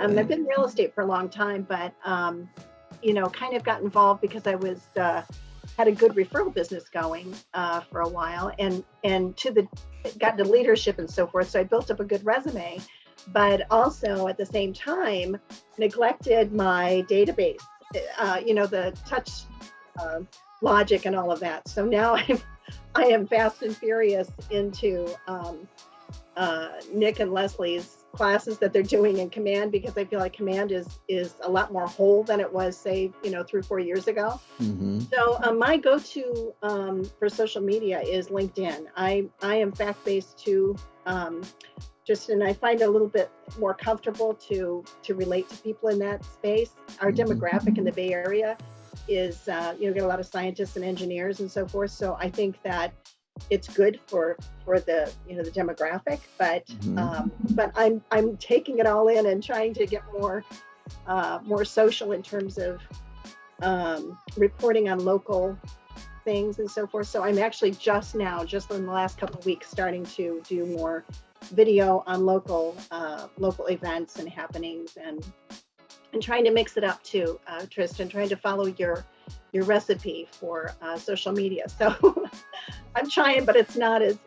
I've been in real estate for a long time, but kind of got involved because I was had a good referral business going for a while, and got into leadership and so forth. So I built up a good resume, but also at the same time neglected my database, the touch logic and all of that. So now I am fast and furious into Nick and Leslie's classes that they're doing in Command, because I feel like Command is a lot more whole than it was, say, 3 or 4 years ago. Mm-hmm. So my go-to for social media is LinkedIn. I am fact-based too, and I find it a little bit more comfortable to relate to people in that space. Our demographic in the Bay Area is, get a lot of scientists and engineers and so forth. So I think that it's good for the the demographic, but I'm taking it all in and trying to get more social in terms of reporting on local things and so forth. So I'm actually just in the last couple of weeks, starting to do more video on local events and happenings, and trying to mix it up too, Tristan, trying to follow your recipe for social media. So I'm trying, but it's not as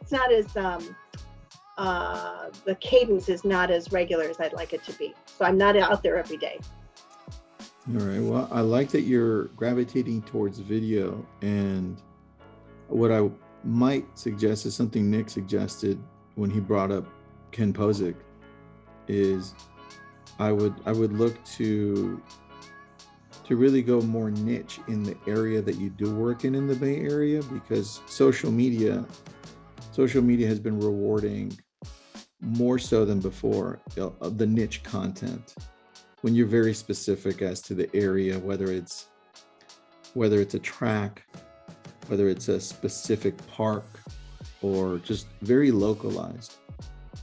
the cadence is not as regular as I'd like it to be. So I'm not out there every day. All right. Well, I like that you're gravitating towards video, and what I might suggest is something Nick suggested when he brought up Ken Posick, is I would look to really go more niche in the area that you do work in the Bay Area, because social media has been rewarding more so than before the niche content, when you're very specific as to the area, whether it's a track, whether it's a specific park, or just very localized.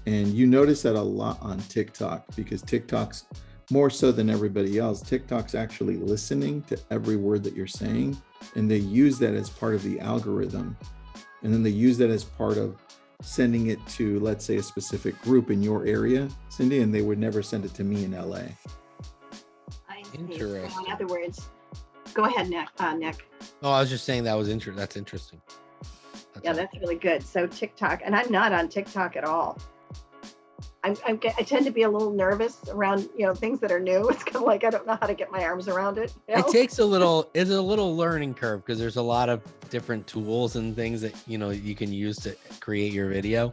And you notice that a lot on TikTok, because TikTok's more so than everybody else, TikTok's actually listening to every word that you're saying, and they use that as part of the algorithm. And then they use that as part of sending it to, let's say, a specific group in your area, Cindy, and they would never send it to me in LA. Interesting. So in other words, go ahead, Nick. Oh, I was just saying that's interesting. That's really good. So TikTok, and I'm not on TikTok at all. I tend to be a little nervous around, things that are new. It's kind of like I don't know how to get my arms around it. It takes it's a little learning curve, because there's a lot of different tools and things that you can use to create your video.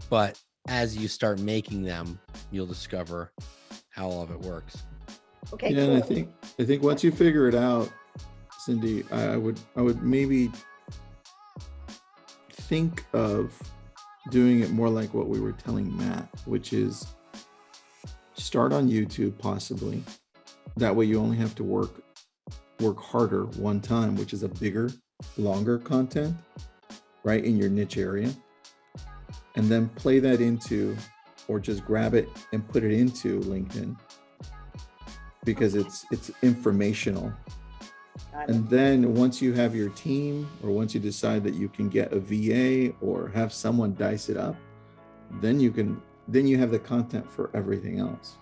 But as you start making them, you'll discover how all of it works. Okay. Yeah, cool. and I think once you figure it out, Cindy, I would maybe think of doing it more like what we were telling Matt, which is start on YouTube possibly. That way you only have to work harder one time, which is a bigger, longer content, right, in your niche area. And then play that into, or just grab it and put it into LinkedIn, because it's informational. And then once you have your team, or once you decide that you can get a VA or have someone dice it up, then you have the content for everything else.